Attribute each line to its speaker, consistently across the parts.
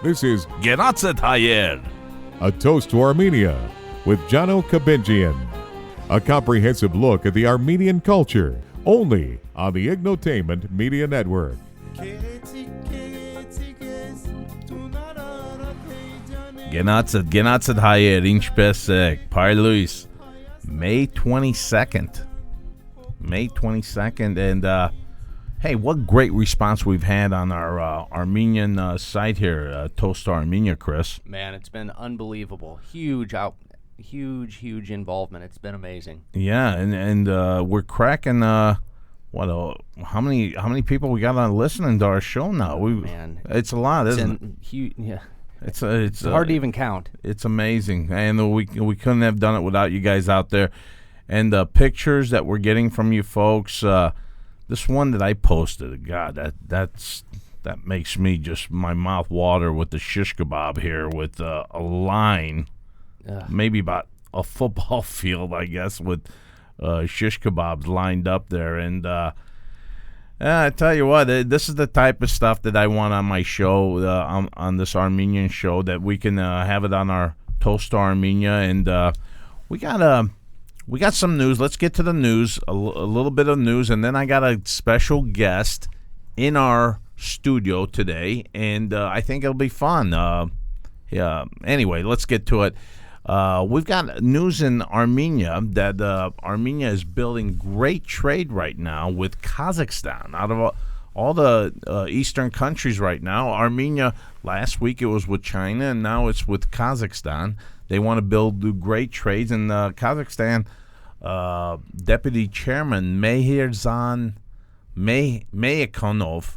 Speaker 1: This is
Speaker 2: Genatzet Hayer,
Speaker 1: A Toast to Armenia with Armand Kachigian. A comprehensive look at the Armenian culture, only on the Ignotainment Media Network.
Speaker 2: Genatzet Hayer, ինչպես եք, Parluis, May 22nd. May 22nd, and hey, what great response we've had on our Armenian site here, Toast to Armenia, Chris.
Speaker 3: Man, it's been unbelievable. Huge involvement. It's been amazing.
Speaker 2: Yeah, and we're cracking. How many people we got on listening to our show now?
Speaker 3: Man,
Speaker 2: it's a lot, isn't it?
Speaker 3: Yeah.
Speaker 2: It's
Speaker 3: hard to even count.
Speaker 2: It's amazing, and we couldn't have done it without you guys out there. And the pictures that we're getting from you folks, this one that I posted, God, that makes me just my mouth water with the shish kebab here with a line, maybe about a football field, I guess, with shish kebabs lined up there. And I tell you what, this is the type of stuff that I want on my show, on this Armenian show, that we can have it on our Toast to Armenia. And we got some news. Let's get to the news, a little bit of news, and then I got a special guest in our studio today, and I think it'll be fun. Anyway, let's get to it. We've got news in Armenia that Armenia is building great trade right now with Kazakhstan. Out of all the eastern countries right now, Armenia, last week it was with China, and now it's with Kazakhstan. They want to do great trades, and Kazakhstan Deputy Chairman Mehirzan Meyakonov,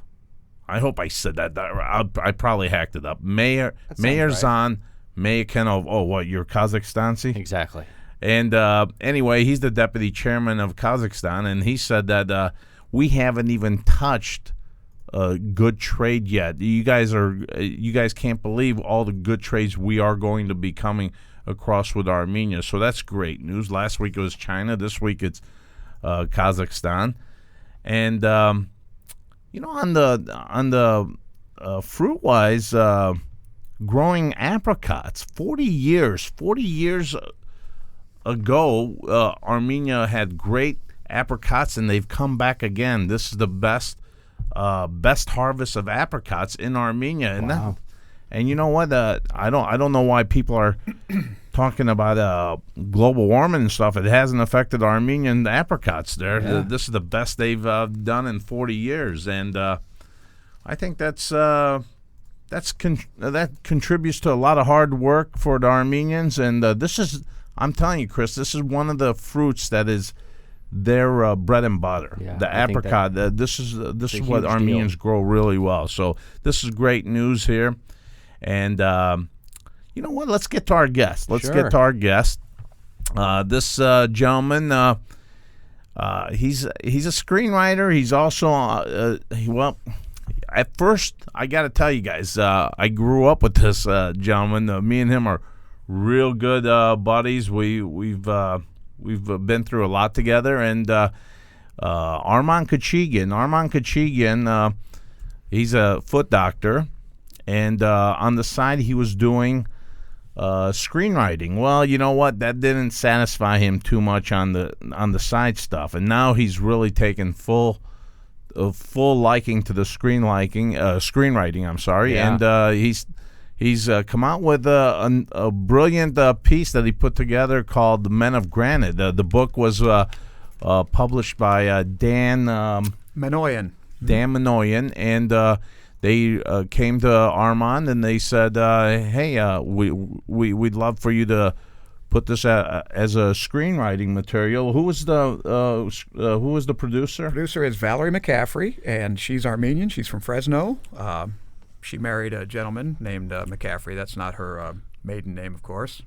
Speaker 2: I hope I said that. I probably hacked it up. Mehirzan Meyakonov. Oh, what, you're Kazakhstanci?
Speaker 3: Exactly.
Speaker 2: And anyway, he's the Deputy Chairman of Kazakhstan, and he said that we haven't even touched good trade yet. You guys can't believe all the good trades we are going to be coming across with Armenia. So that's great news. Last week it was China. This week it's Kazakhstan. And on the fruit wise, growing apricots. 40 years ago, Armenia had great apricots, and they've come back again. This is the best harvest of apricots in Armenia. And
Speaker 3: wow.
Speaker 2: And you know what? I don't know why people are talking about global warming and stuff. It hasn't affected Armenian apricots there.
Speaker 3: Yeah.
Speaker 2: This is the best they've done in 40 years, and I think that contributes to a lot of hard work for the Armenians. And I'm telling you, Chris, this is one of the fruits that is their bread and butter.
Speaker 3: Yeah,
Speaker 2: the apricot. This is what Armenians grow really well. So this is great news here. And you know what? Let's get to our guest. This gentleman, he's a screenwriter. He's also at first, I got to tell you guys, I grew up with this gentleman. Me and him are real good buddies. We've been through a lot together. And Armand Kachigian, he's a foot doctor. And on the side, he was doing screenwriting. Well, you know what? That didn't satisfy him too much on the side stuff. And now he's really taken full liking to the screenwriting. I'm sorry.
Speaker 3: Yeah.
Speaker 2: And he's come out with a brilliant piece that he put together called "The Men of Granite." The book was published by Dan
Speaker 4: Manoyan.
Speaker 2: Dan Manoyan, and they came to Armand and they said, "Hey, we'd love for you to put this as a screenwriting material." Who was the producer?
Speaker 4: Producer is Valerie McCaffrey, and she's Armenian. She's from Fresno. She married a gentleman named McCaffrey. That's not her maiden name, of course.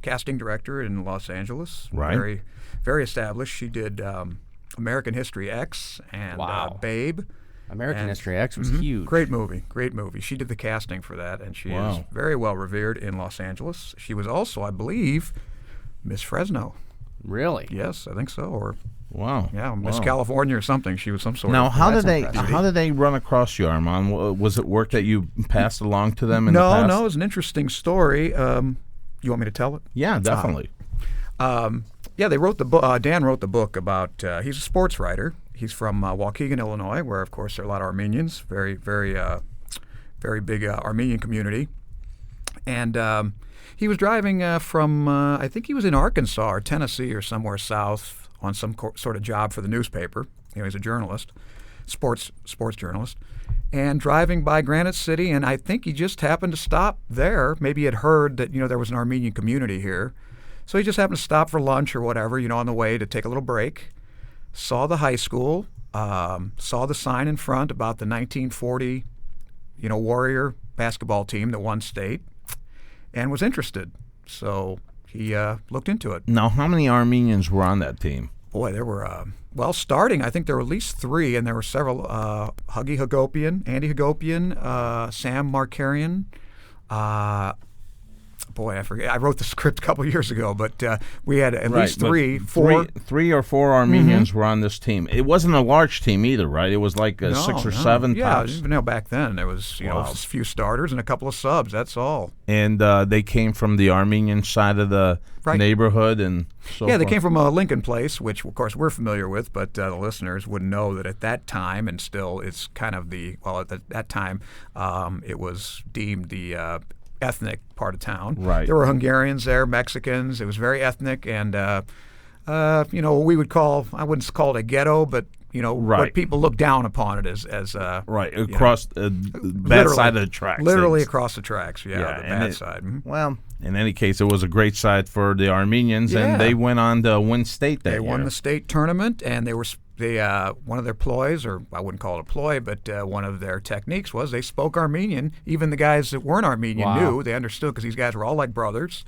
Speaker 4: Casting director in Los Angeles.
Speaker 2: Right.
Speaker 4: Very, very established. She did American History X and
Speaker 3: Wow.
Speaker 4: Babe.
Speaker 3: American History X was huge.
Speaker 4: Great movie. She did the casting for that, and she is very well revered in Los Angeles. She was also, I believe, Miss Fresno.
Speaker 3: Really?
Speaker 4: Yes, I think so. Or
Speaker 2: Wow.
Speaker 4: yeah, Miss
Speaker 2: Wow.
Speaker 4: California or something. She was some sort
Speaker 2: Now,
Speaker 4: of.
Speaker 2: how
Speaker 3: that's
Speaker 2: did
Speaker 3: impressive.
Speaker 2: they run across you, Armand? Was it work that you passed along to them in
Speaker 4: No,
Speaker 2: the past?
Speaker 4: no, it's an interesting story. You want me to tell it?
Speaker 2: Yeah, definitely.
Speaker 4: Yeah, they wrote the book. Dan wrote the book about. He's a sports writer. He's from Waukegan, Illinois, where of course there are a lot of Armenians. Very, very, very big Armenian community. And he was driving from. I think he was in Arkansas or Tennessee or somewhere south on some sort of job for the newspaper. He's a journalist, sports journalist, and driving by Granite City, and I think he just happened to stop there. Maybe he had heard that there was an Armenian community here. So he just happened to stop for lunch or whatever, on the way to take a little break. Saw the high school, saw the sign in front about the 1940, Warrior basketball team that won state, and was interested. So he looked into it.
Speaker 2: Now, how many Armenians were on that team?
Speaker 4: Boy, there were, starting, I think there were at least 3, and there were several, Huggy Hagopian, Andy Hagopian, Sam Markarian, boy, I forget. I wrote the script a couple years ago, but we had at least
Speaker 2: but
Speaker 4: 4.
Speaker 2: Three or four Armenians were on this team. It wasn't a large team either, right? It was like 6 or 7
Speaker 4: Yeah,
Speaker 2: tops.
Speaker 4: even back then there was a few starters and a couple of subs. That's all.
Speaker 2: And they came from the Armenian side of the neighborhood, and so
Speaker 4: Yeah, they
Speaker 2: forth.
Speaker 4: came from Lincoln Place, which of course we're familiar with, but the listeners wouldn't know that at that time, and still it's kind of at that time it was deemed the ethnic part of town.
Speaker 2: Right.
Speaker 4: There were Hungarians there, Mexicans. It was very ethnic, and what we would call, I wouldn't call it a ghetto, but what people look down upon it as
Speaker 2: right across the bad side of the tracks.
Speaker 4: Literally across the tracks. Yeah, the
Speaker 2: and
Speaker 4: bad side. Mhm.
Speaker 2: Well, in any case, it was a great side for the Armenians,
Speaker 4: Yeah.
Speaker 2: and they went on to win state that
Speaker 4: They
Speaker 2: year.
Speaker 4: won the state tournament, and they one of their ploys, or I wouldn't call it a ploy, but one of their techniques was they spoke Armenian. Even the guys that weren't Armenian knew. They understood because these guys were all like brothers.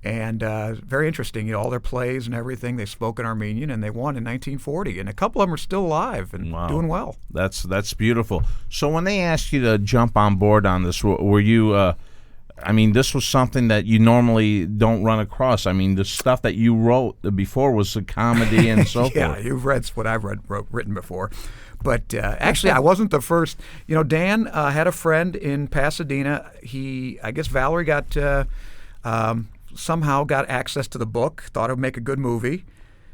Speaker 4: And very interesting, all their plays and everything, they spoke in Armenian, and they won in 1940. And a couple of them are still alive and doing well.
Speaker 2: That's beautiful. So when they asked you to jump on board on this, were you this was something that you normally don't run across. I mean, the stuff that you wrote before was a comedy and so
Speaker 4: Yeah,
Speaker 2: forth.
Speaker 4: you've read what I've written before. But actually, I wasn't the first. Dan had a friend in Pasadena. I guess Valerie somehow got access to the book, thought it would make a good movie.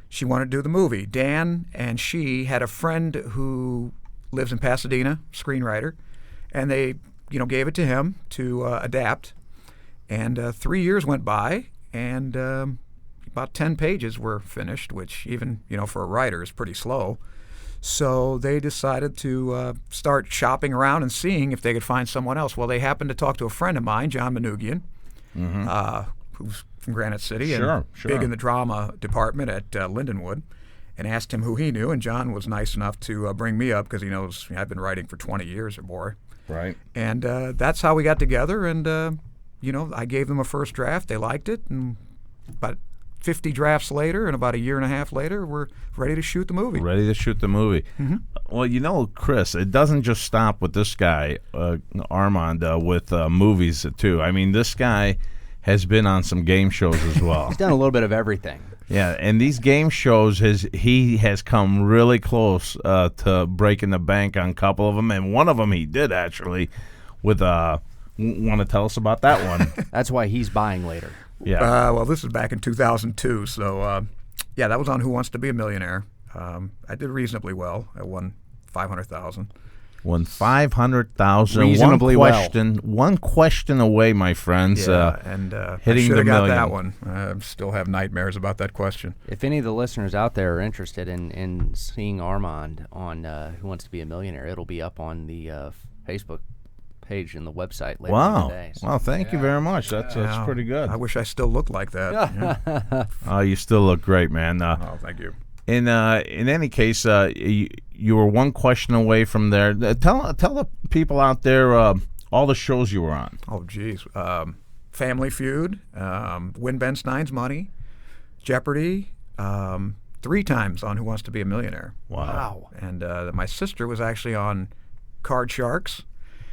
Speaker 4: She wanted to do the movie. Dan and she had a friend who lives in Pasadena, screenwriter, and they gave it to him to adapt. And 3 years went by, and about 10 pages were finished, which even, for a writer is pretty slow. So they decided to start shopping around and seeing if they could find someone else. Well, they happened to talk to a friend of mine, John Manugian, who's from Granite City and big in the drama department at Lindenwood, and asked him who he knew. And John was nice enough to bring me up because he knows I've been writing for 20 years or more.
Speaker 2: Right.
Speaker 4: And that's how we got together. And, I gave them a first draft. They liked it. And about 50 drafts later and about a year and a half later, we're ready to shoot the movie.
Speaker 2: Ready to shoot the movie.
Speaker 4: Mm-hmm.
Speaker 2: Well, Chris, it doesn't just stop with this guy, Armand, with movies, too. I mean, this guy has been on some game shows as well.
Speaker 3: He's done a little bit of everything.
Speaker 2: Yeah, and these game shows, he has come really close to breaking the bank on a couple of them, and one of them he did, actually, with want to tell us about that one?
Speaker 3: That's why he's buying later.
Speaker 2: Yeah.
Speaker 4: Well, this is back in 2002, so that was on Who Wants to Be a Millionaire. I did reasonably well. I won $500,000.
Speaker 2: Won $500,000.
Speaker 3: Reasonably well.
Speaker 2: One question away, my friends.
Speaker 4: And
Speaker 2: hitting
Speaker 4: I should
Speaker 2: the
Speaker 4: have got
Speaker 2: million.
Speaker 4: that one. I still have nightmares about that question.
Speaker 3: If any of the listeners out there are interested in seeing Armand on Who Wants to Be a Millionaire, it'll be up on the Facebook page and the website later in the day. So.
Speaker 2: Wow, thank you very much. That's pretty good.
Speaker 4: I wish I still looked like that. Yeah.
Speaker 2: Oh, you still look great, man.
Speaker 4: Oh, thank you.
Speaker 2: In any case, you were one question away from there. Tell the people out there all the shows you were on.
Speaker 4: Oh, geez. Family Feud, Win Ben Stein's Money, Jeopardy, 3 times on Who Wants to Be a Millionaire.
Speaker 2: Wow.
Speaker 4: And my sister was actually on Card Sharks.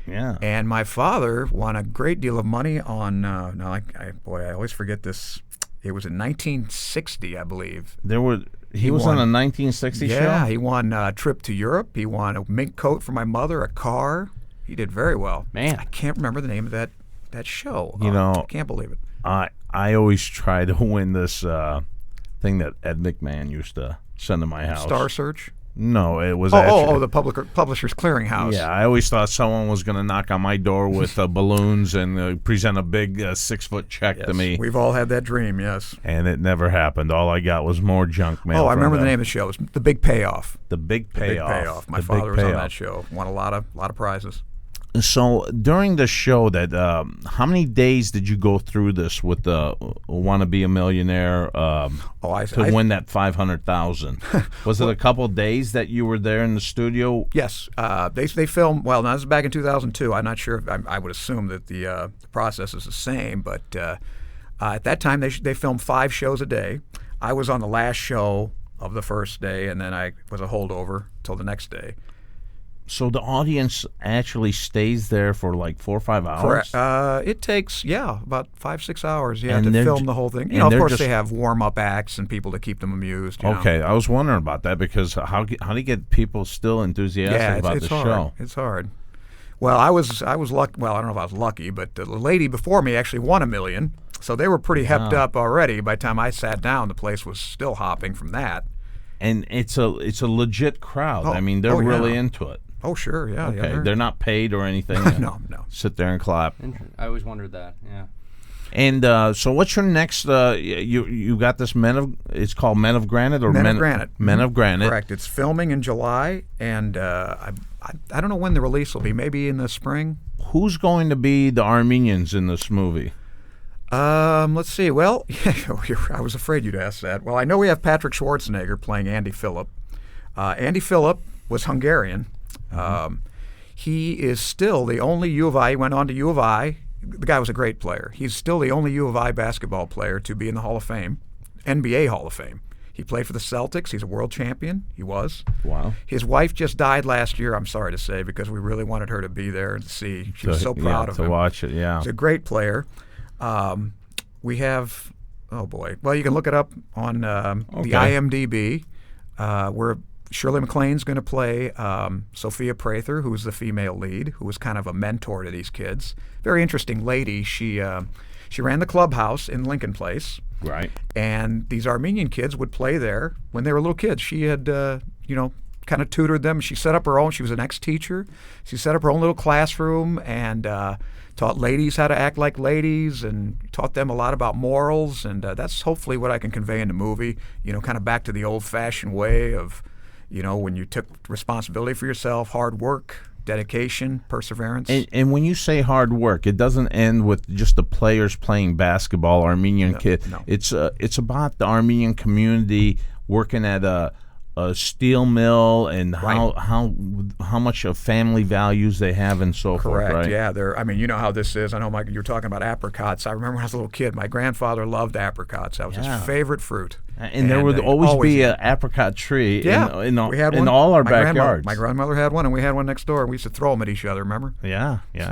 Speaker 2: Yeah.
Speaker 4: And my father won a great deal of money on. I always forget this. It was in 1960, I believe.
Speaker 2: He was on a 1960 show?
Speaker 4: Yeah, he won a trip to Europe. He won a mink coat for my mother, a car. He did very well.
Speaker 3: Man.
Speaker 4: I can't remember the name of that show.
Speaker 2: I
Speaker 4: can't believe it.
Speaker 2: I always try to win this thing that Ed McMahon used to send to my house.
Speaker 4: Star Search?
Speaker 2: No, it was
Speaker 4: the Publishers Clearinghouse.
Speaker 2: Yeah, I always thought someone was going to knock on my door with balloons and present a big 6-foot check to me.
Speaker 4: We've all had that dream, yes.
Speaker 2: And it never happened. All I got was more junk mail.
Speaker 4: Oh, I remember the name of the show. It was The Big Payoff.
Speaker 2: The Big Payoff.
Speaker 4: The Big Payoff. My father was on that show. Won a lot of prizes.
Speaker 2: So during the show, how many days did you go through this with the Want to Be a Millionaire to win that $500,000? Was it a couple of days that you were there in the studio?
Speaker 4: Yes, they filmed. Well, now this is back in 2002. I'm not sure. If, I would assume that the process is the same, but at that time they filmed 5 shows a day. I was on the last show of the first day, and then I was a holdover till the next day.
Speaker 2: So the audience actually stays there for like 4 or 5 hours?
Speaker 4: Correct. It takes, about 5-6 hours, to film the whole thing. Of course, they have warm-up acts and people to keep them amused.
Speaker 2: Okay, I was wondering about that because how do you get people still enthusiastic about the show?
Speaker 4: It's hard. Well, I was lucky. Well, I don't know if I was lucky, but the lady before me actually won $1 million, so they were pretty hepped up already. By the time I sat down, the place was still hopping from that.
Speaker 2: And it's a legit crowd. I mean, they're really into it.
Speaker 4: Oh, sure, yeah.
Speaker 2: Okay,
Speaker 4: yeah,
Speaker 2: they're not paid or anything.
Speaker 4: No.
Speaker 2: Sit there and clap.
Speaker 3: I always wondered that. Yeah.
Speaker 2: And so, what's your next? You got this It's called Men of Granite or
Speaker 4: Men of Granite.
Speaker 2: Men of Granite.
Speaker 4: Correct. It's filming in July, and I don't know when the release will be. Maybe in the spring.
Speaker 2: Who's going to be the Armenians in this movie?
Speaker 4: Let's see. Well, I was afraid you'd ask that. Well, I know we have Patrick Schwarzenegger playing Andy Phillip. Andy Phillip was Hungarian. He is still the only U of I. He went on to U of I. The guy was a great player. He's still the only U of I basketball player to be in the Hall of Fame, NBA Hall of Fame. He played for the Celtics. He's a world champion. He was.
Speaker 2: Wow.
Speaker 4: His wife just died last year, I'm sorry to say, because we really wanted her to be there and see. She was so proud of him.
Speaker 2: To watch it, yeah.
Speaker 4: He's a great player. We have, oh boy. Well, you can look it up on the IMDb. Where Shirley MacLaine's going to play Sophia Prather, who's the female lead, who was kind of a mentor to these kids. Very interesting lady. She ran the clubhouse in Lincoln Place.
Speaker 2: Right. And
Speaker 4: these Armenian kids would play there when they were little kids. She had, kind of tutored them. She set up her own. She was an ex-teacher. She set up her own little classroom and taught ladies how to act like ladies and taught them a lot about morals. And that's hopefully what I can convey in the movie, kind of back to the old-fashioned way of, when you took responsibility for yourself, hard work, dedication, perseverance.
Speaker 2: And when you say hard work, it doesn't end with just the players playing basketball, Armenian kid.
Speaker 4: No.
Speaker 2: It's about the Armenian community working at a steel mill and how much of family values they have and so forth.
Speaker 4: Correct.
Speaker 2: Right?
Speaker 4: Yeah. I mean, you know how this is. I know, Mike, you're talking about apricots. I remember when I was a little kid, my grandfather loved apricots. That was his favorite fruit.
Speaker 2: And there would always be an apricot tree in
Speaker 4: we had one.
Speaker 2: all our backyards.
Speaker 4: My grandmother had one, and we had one next door. We used to throw them at each other, remember?
Speaker 2: Yeah. Was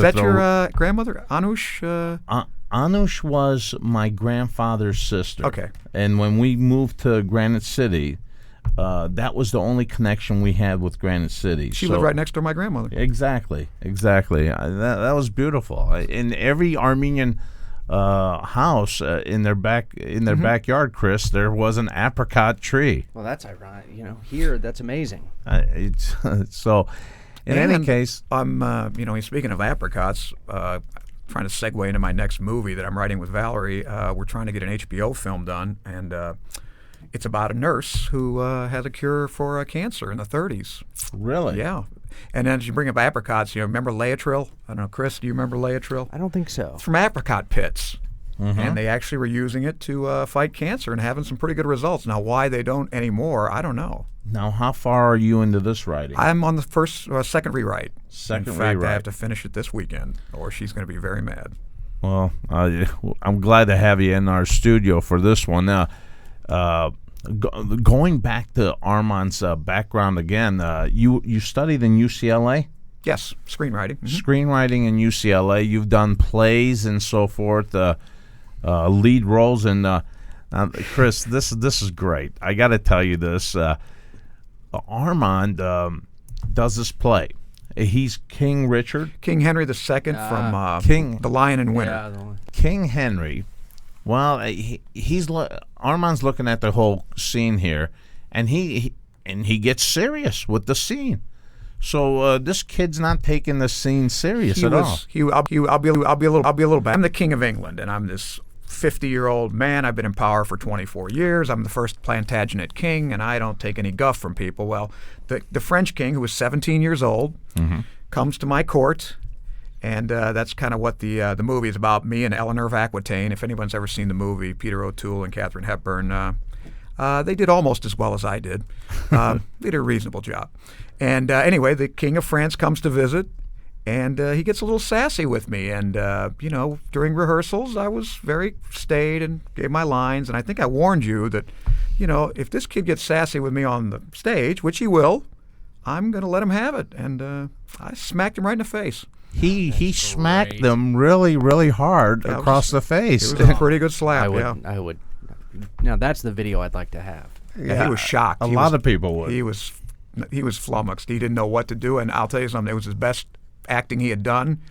Speaker 4: that your grandmother, Anush?
Speaker 2: Anush was my grandfather's sister.
Speaker 4: Okay.
Speaker 2: And when we moved to Granite City, that was the only connection we had with Granite City.
Speaker 4: She lived right next to my grandmother.
Speaker 2: Exactly. That was beautiful. In every Armenian house in their backyard, Chris, there was an apricot tree.
Speaker 3: Well, that's ironic. Here, that's amazing.
Speaker 2: So, in any case,
Speaker 4: I'm speaking of apricots, trying to segue into my next movie that I'm writing with Valerie. We're trying to get an HBO film done, and it's about a nurse who has a cure for cancer in the 30s.
Speaker 2: Really?
Speaker 4: Yeah. And then as you bring up apricots, remember Laetrile? I don't know, Chris, do you remember Laetrile?
Speaker 3: I don't think so.
Speaker 4: It's from apricot pits. Mm-hmm. And they actually were using it to fight cancer and having some pretty good results. Now, why they don't anymore, I don't know.
Speaker 2: Now, how far are you into this writing?
Speaker 4: I'm on the second rewrite.
Speaker 2: In fact,
Speaker 4: I have to finish it this weekend, or she's going to be very mad.
Speaker 2: Well, I'm glad to have you in our studio for this one. Now, going back to Armand's background again, you studied in UCLA?
Speaker 4: Yes, screenwriting. Mm-hmm.
Speaker 2: Screenwriting in UCLA. You've done plays and so forth. lead roles. And Chris, this is great. I got to tell you this. Armand does this play. He's King Richard.
Speaker 4: King Henry II from
Speaker 2: King
Speaker 4: The Lion and Winter.
Speaker 3: Yeah,
Speaker 2: King Henry. Well, Armand's looking at the whole scene here, and he gets serious with the scene. So this kid's not taking the scene serious at all.
Speaker 4: I'll be a little bad. I'm the King of England, and I'm this 50-year-old man. I've been in power for 24 years. I'm the first Plantagenet king, and I don't take any guff from people. Well, the French king, who was 17 years old, comes to my court, and that's kind of what the movie is about. Me and Eleanor of Aquitaine. If anyone's ever seen the movie, Peter O'Toole and Katharine Hepburn, they did almost as well as I did. They did a reasonable job. And anyway, the King of France comes to visit, and he gets a little sassy with me. And, during rehearsals, I was very staid and gave my lines. And I think I warned you that, if this kid gets sassy with me on the stage, which he will, I'm going to let him have it. And I smacked him right in the face.
Speaker 2: He smacked them really, really hard across the face.
Speaker 4: It was a pretty good slap,
Speaker 3: I would. Now, that's the video I'd like to have.
Speaker 4: Yeah, he was shocked.
Speaker 2: A lot of people would.
Speaker 4: He was flummoxed. He didn't know what to do. And I'll tell you something, it was his best acting he had done.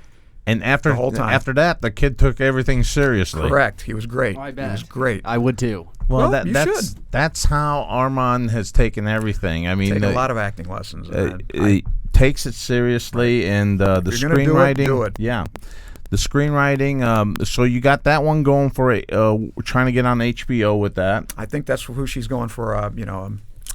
Speaker 2: And after
Speaker 4: the whole time.
Speaker 2: After that, the kid took everything seriously.
Speaker 4: Correct. He was great.
Speaker 3: I bet.
Speaker 4: He was great.
Speaker 3: I would too.
Speaker 2: Well,
Speaker 4: you should.
Speaker 2: That's how Armand has taken everything. I mean,
Speaker 4: Take a lot of acting lessons.
Speaker 2: He takes it seriously, and the screenwriting.
Speaker 4: Do it.
Speaker 2: Yeah, the screenwriting. So you got that one going for trying to get on HBO with that.
Speaker 4: I think that's who she's going for.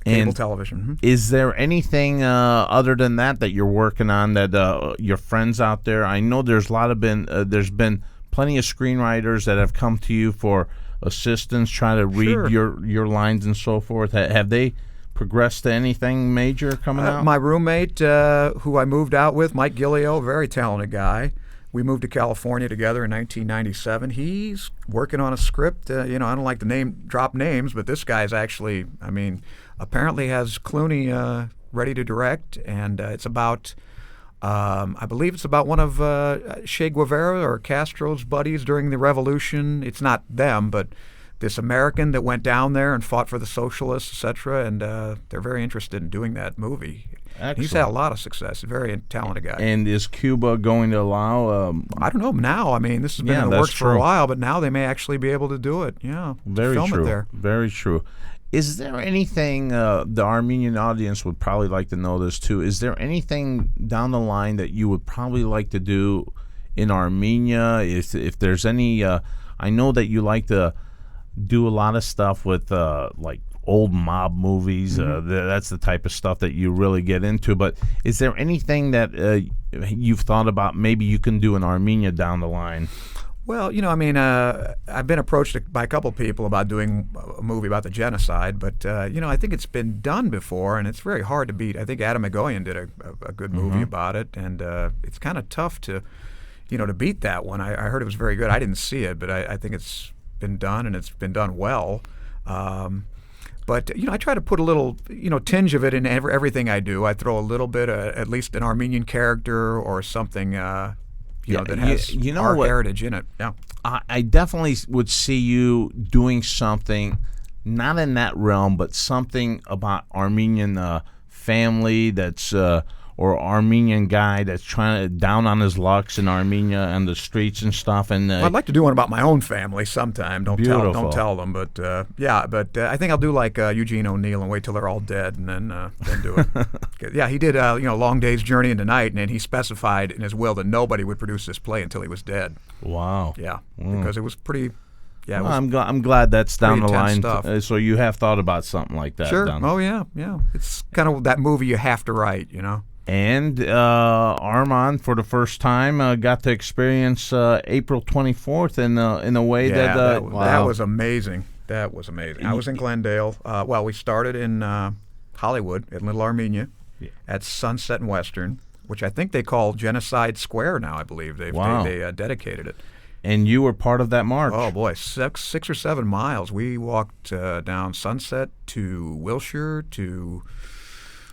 Speaker 4: Cable television. Mm-hmm.
Speaker 2: Is there anything other than that you're working on that your friends out there? I know there's there's been plenty of screenwriters that have come to you for assistance, trying to read your lines and so forth. Have they progressed to anything major coming out?
Speaker 4: My roommate, who I moved out with, Mike Gillio, very talented guy. We moved to California together in 1997. He's working on a script. I don't like to drop names, but this guy's actually, apparently has Clooney ready to direct, and it's about, I believe it's about one of Che Guevara or Castro's buddies during the revolution. It's not them, but this American that went down there and fought for the socialists, etc., and they're very interested in doing that movie.
Speaker 2: Excellent.
Speaker 4: He's had a lot of success. Very talented guy.
Speaker 2: And is Cuba going to allow?
Speaker 4: I don't know now. This has been in the works for a while, but now they may actually be able to do it. Yeah,
Speaker 2: very
Speaker 4: film
Speaker 2: true.
Speaker 4: It there.
Speaker 2: Very true. Is there anything the Armenian audience would probably like to know this too? Is there anything down the line that you would probably like to do in Armenia? If there's any, I know that you like to do a lot of stuff with like old mob movies. That's the type of stuff that you really get into. But is there anything that you've thought about maybe you can do in Armenia down the line?
Speaker 4: Well, I've been approached by a couple people about doing a movie about the genocide, but, I think it's been done before, and it's very hard to beat. I think Adam Egoyan did a good movie about it, and it's kind of tough to beat that one. I heard it was very good. I didn't see it, but I think it's been done, and it's been done well. But I try to put a little, tinge of it in everything I do. I throw a little bit, at least an Armenian character or something, that has our heritage in it. Yeah,
Speaker 2: I definitely would see you doing something, not in that realm, but something about Armenian family that's or Armenian guy that's trying to down on his lucks in Armenia and the streets and stuff. And
Speaker 4: I'd like to do one about my own family sometime. Don't tell them. But I think I'll do like Eugene O'Neill and wait till they're all dead and then do it. Yeah, he did Long Day's Journey into Night, and then he specified in his will that nobody would produce this play until he was dead.
Speaker 2: Wow.
Speaker 4: Yeah, because it was pretty. Yeah,
Speaker 2: well, I'm glad that's down the line.
Speaker 4: Stuff.
Speaker 2: So you have thought about something like that.
Speaker 4: Sure. Oh yeah. It's kind of that movie you have to write.
Speaker 2: And Armand, for the first time, got to experience April 24th in a way that
Speaker 4: was amazing. That was amazing. I was in Glendale. We started in Hollywood at Little Armenia at Sunset and Western, which I think they call Genocide Square now. I believe they dedicated it.
Speaker 2: And you were part of that march.
Speaker 4: Oh boy, 6 or 7 miles. We walked down Sunset to Wilshire to.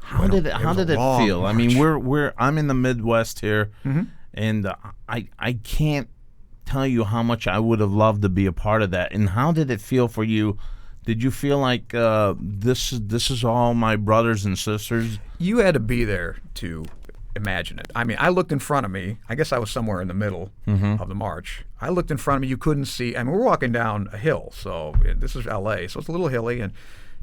Speaker 2: How did it feel? March. I mean, I'm in the Midwest here, and I can't tell you how much I would have loved to be a part of that. And how did it feel for you? Did you feel like this is all my brothers and sisters?
Speaker 4: You had to be there to imagine it. I mean, I looked in front of me. I guess I was somewhere in the middle of the march. I looked in front of me. You couldn't see. I mean, we're walking down a hill. So this is L.A., so it's a little hilly, and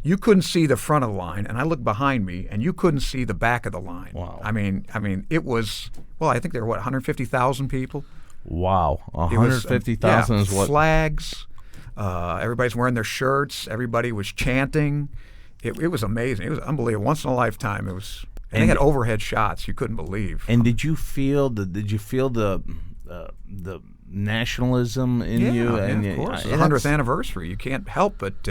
Speaker 4: you couldn't see the front of the line. And I looked behind me, and you couldn't see the back of the line.
Speaker 2: Wow.
Speaker 4: I mean, it was, well, I think there were, 150,000 people?
Speaker 2: Wow. 150,000 is what?
Speaker 4: Flags. Everybody's wearing their shirts. Everybody was chanting. It was amazing. It was unbelievable. Once in a lifetime. It was. And they had overhead shots you couldn't believe.
Speaker 2: And did you feel the nationalism in you?
Speaker 4: Yeah,
Speaker 2: and
Speaker 4: of course. It's the 100th anniversary. You can't help but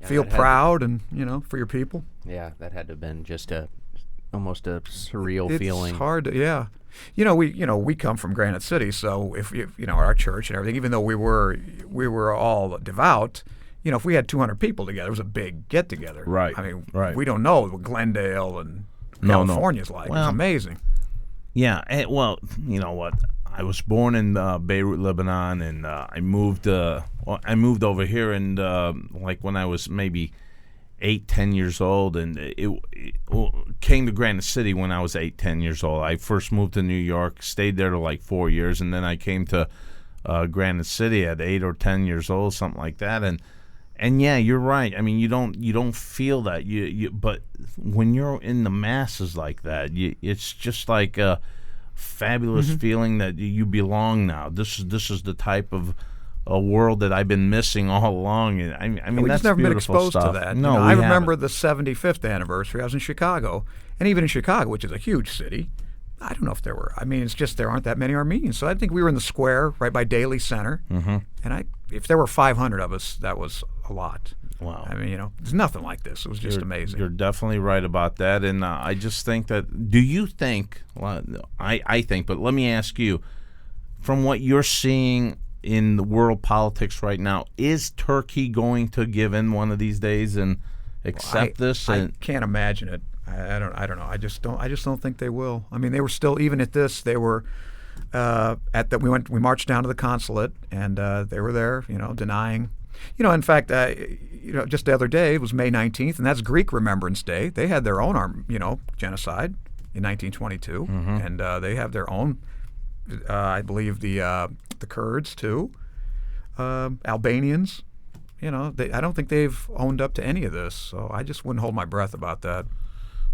Speaker 4: feel proud and for your people.
Speaker 3: Yeah, that had to have been just almost a surreal
Speaker 4: It's
Speaker 3: feeling.
Speaker 4: It's hard to, yeah. We come from Granite City, so if our church and everything, even though we were all devout, if we had 200 people together, it was a big get together.
Speaker 2: Right.
Speaker 4: I mean,
Speaker 2: right.
Speaker 4: We don't know what Glendale and California's like.
Speaker 2: Well,
Speaker 4: it's amazing.
Speaker 2: Yeah. Well, you know what? I was born in Beirut, Lebanon, and I moved over here, and like when I was maybe 8-10 years old, and it came to Granite City when I was 8-10 years old. I first moved to New York, stayed there for like 4 years, and then I came to Granite City at 8 or 10 years old, something like that. And yeah, you're right. I mean, you don't feel that. But when you're in the masses like that, it's just like a fabulous feeling that you belong now. This is the type of a world that I've been missing all along. And I mean,
Speaker 4: we've
Speaker 2: that's
Speaker 4: just never been
Speaker 2: beautiful
Speaker 4: exposed
Speaker 2: stuff.
Speaker 4: to that.
Speaker 2: No,
Speaker 4: I
Speaker 2: we
Speaker 4: remember
Speaker 2: haven't.
Speaker 4: the 75th anniversary. I was in Chicago, and even in Chicago, which is a huge city, I don't know if there were. I mean, it's just there aren't that many Armenians. So I think we were in the square right by Daly Center, and if there were 500 of us, that was a lot.
Speaker 2: Wow.
Speaker 4: I mean, there's nothing like this. It was just amazing.
Speaker 2: You're definitely right about that, and I just think that. Do you think? Well, I think, but let me ask you, from what you're seeing in the world politics right now, is Turkey going to give in one of these days and accept this?
Speaker 4: I can't imagine it. I don't know. I just don't think they will. I mean, they were still, even at this, they were we marched down to the consulate, and they were there, denying. In fact, just the other day, it was May 19th, and that's Greek Remembrance Day. They had their own, genocide in 1922, and they have their own. I believe the Kurds too, Albanians. I don't think they've owned up to any of this, so I just wouldn't hold my breath about that.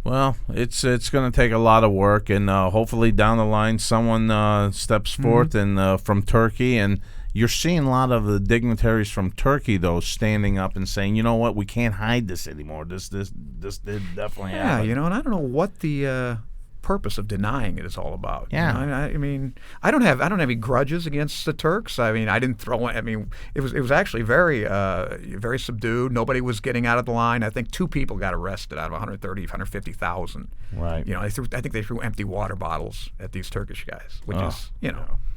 Speaker 2: Well, it's going to take a lot of work, and hopefully down the line someone steps forth and from Turkey, and you're seeing a lot of the dignitaries from Turkey though standing up and saying, you know what, we can't hide this anymore. This did definitely happen.
Speaker 4: And I don't know what the purpose of denying it is all about.
Speaker 2: Yeah.
Speaker 4: I mean, I don't have any grudges against the Turks. I mean, I didn't throw. I mean, it was actually very very subdued. Nobody was getting out of the line. I think 2 people got arrested out of 150,000.
Speaker 2: Right.
Speaker 4: I think they threw empty water bottles at these Turkish guys, which is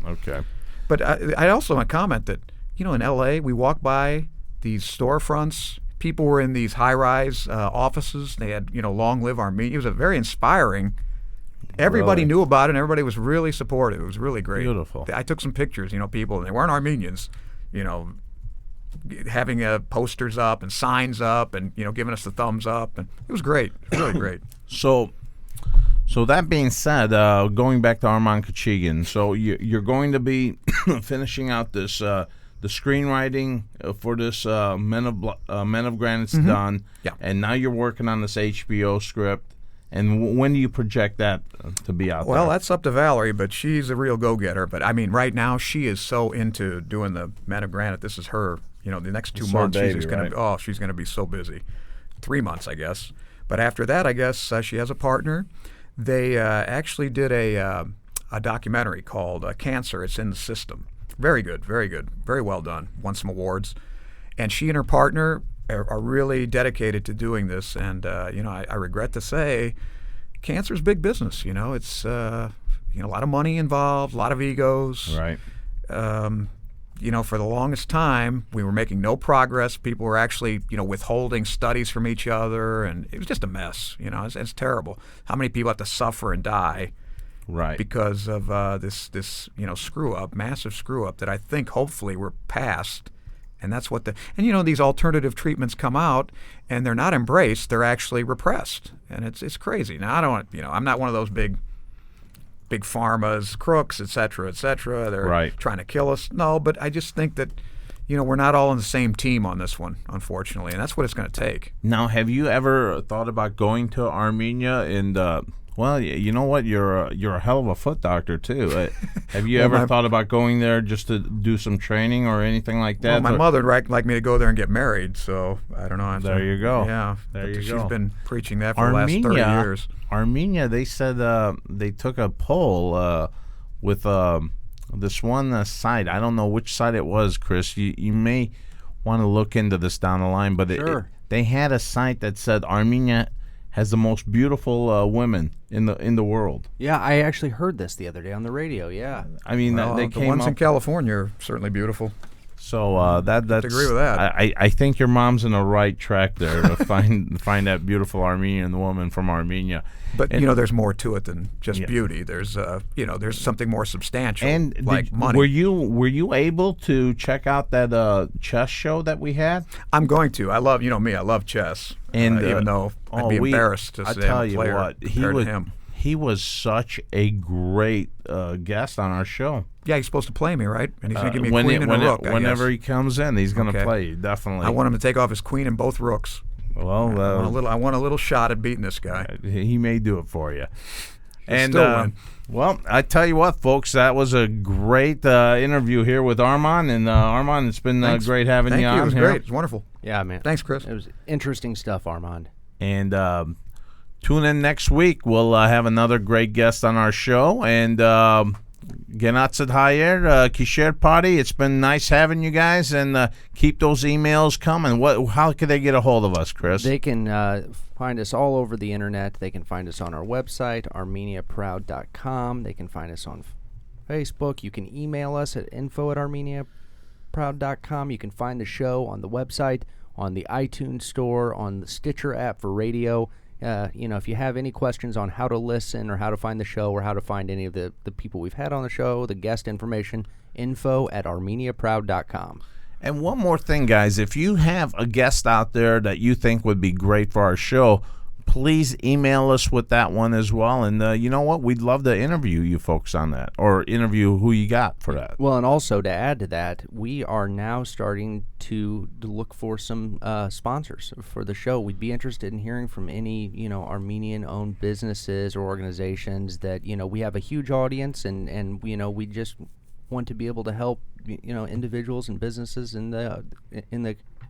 Speaker 2: Okay.
Speaker 4: But I also want to comment that in L.A. we walked by these storefronts. People were in these high-rise offices. They had "Long Live Armenia." It was a very inspiring. Everybody knew about it, and everybody was really supportive. It was really great.
Speaker 2: Beautiful.
Speaker 4: I took some pictures, people, and they weren't Armenians, having posters up and signs up and, giving us the thumbs up. And it was great. It was really great.
Speaker 2: So that being said, going back to Armand Kachigian, so you're going to be finishing out this the screenwriting for this Men of Granite's done,
Speaker 4: Yeah.
Speaker 2: And now you're working on this HBO script. And when do you project that to be out there?
Speaker 4: Well, that's up to Valerie, but she's a real go-getter. But, I mean, right now she is so into doing the Men of Granite. This is her, the next 2 months she's going to she's going to be so busy. 3 months, I guess. But after that, I guess she has a partner. They actually did a documentary called Cancer. It's in the System. Very good, very well done. Won some awards. And she and her partner are really dedicated to doing this, and I regret to say, cancer's big business. It's a lot of money involved, a lot of egos.
Speaker 2: Right.
Speaker 4: For the longest time, we were making no progress. People were actually, withholding studies from each other, and it was just a mess. It's terrible. How many people have to suffer and die,
Speaker 2: Right.
Speaker 4: Because of this screw up, massive screw up that I think hopefully we're past. And that's what these alternative treatments come out and they're not embraced, they're actually repressed. And it's crazy. Now I don't I'm not one of those big pharmas, crooks, et cetera, they're trying to kill us. No, but I just think that we're not all on the same team on this one, unfortunately, and that's what it's going to take.
Speaker 2: Now, have you ever thought about going to Armenia and well, you know what? You're a hell of a foot doctor too. Have you ever thought about going there just to do some training or anything like that?
Speaker 4: Well, my mother would like me to go there and get married, so I don't know.
Speaker 2: There you go.
Speaker 4: Yeah,
Speaker 2: there you go.
Speaker 4: She's been preaching that for the last 30 years.
Speaker 2: Armenia, they said they took a poll with this one site. I don't know which site it was, Chris. You may want to look into this down the line, but they had a site that said Armenia has the most beautiful women in the world.
Speaker 3: Yeah, I actually heard this the other day on the radio. Yeah,
Speaker 2: I mean, they
Speaker 4: the
Speaker 2: came
Speaker 4: ones
Speaker 2: up,
Speaker 4: in California are certainly beautiful.
Speaker 2: So that's
Speaker 4: agree with that.
Speaker 2: I think your mom's in the right track there to find that beautiful Armenian woman from Armenia.
Speaker 4: But there's more to it than just beauty. There's there's something more substantial,
Speaker 2: and
Speaker 4: like money.
Speaker 2: Were you able to check out that chess show that we had?
Speaker 4: I'm going to. I love me. I love chess,
Speaker 2: and
Speaker 4: even though I'd be embarrassed to say I'm a player compared to him.
Speaker 2: He was such a great guest on our show.
Speaker 4: Yeah, he's supposed to play me, right? And he's going to give me a queen and a rook.
Speaker 2: Whenever he comes in, he's going to play you, definitely.
Speaker 4: I want him to take off his queen and both rooks.
Speaker 2: Well,
Speaker 4: I want a little shot at beating this guy.
Speaker 2: He may do it for you. And
Speaker 4: still win.
Speaker 2: Well, I tell you what, folks, that was a great interview here with Armand. And Armand, it's been great having you on here.
Speaker 4: It was great. It was wonderful.
Speaker 3: Yeah, man.
Speaker 4: Thanks, Chris.
Speaker 3: It was interesting stuff, Armand.
Speaker 2: And tune in next week. We'll have another great guest on our show. And Genatset Hayer, Kisher Party. It's been nice having you guys, and keep those emails coming. How can they get a hold of us, Chris?
Speaker 3: They can find us all over the internet. They can find us on our website, armeniaproud.com. They can find us on Facebook. You can email us at info@armeniaproud.com. You can find the show on the website, on the iTunes store, on the Stitcher app for radio. If you have any questions on how to listen or how to find the show or how to find any of the people we've had on the show, the guest information, info@armeniaproud.com.
Speaker 2: And one more thing, guys. If you have a guest out there that you think would be great for our show, please email us with that one as well. And you know what? We'd love to interview you folks on that, or interview who you got for that.
Speaker 3: Well, and also to add to that, we are now starting to look for some sponsors for the show. We'd be interested in hearing from any, Armenian-owned businesses or organizations that, we have a huge audience, and we just want to be able to help, individuals and businesses in the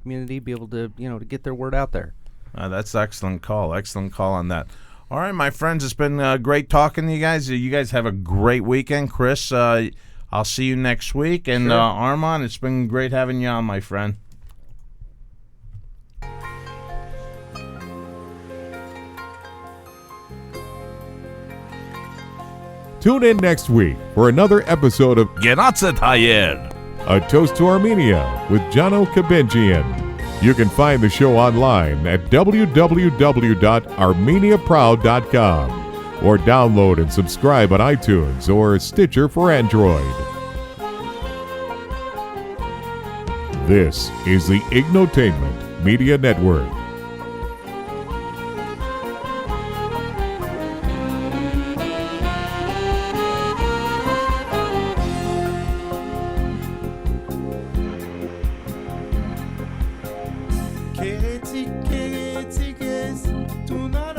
Speaker 3: community be able to, to get their word out there.
Speaker 2: That's excellent call. Excellent call on that. All right, my friends, it's been great talking to you guys. You guys have a great weekend. Chris, I'll see you next week. And
Speaker 4: sure.
Speaker 2: Armand, it's been great having you on, my friend.
Speaker 1: Tune in next week for another episode of
Speaker 2: Genatset Hayer,
Speaker 1: A Toast to Armenia with Armand Kachigian. You can find the show online at www.armeniaproud.com or download and subscribe on iTunes or Stitcher for Android. This is the Ignotainment Media Network.
Speaker 5: Tonight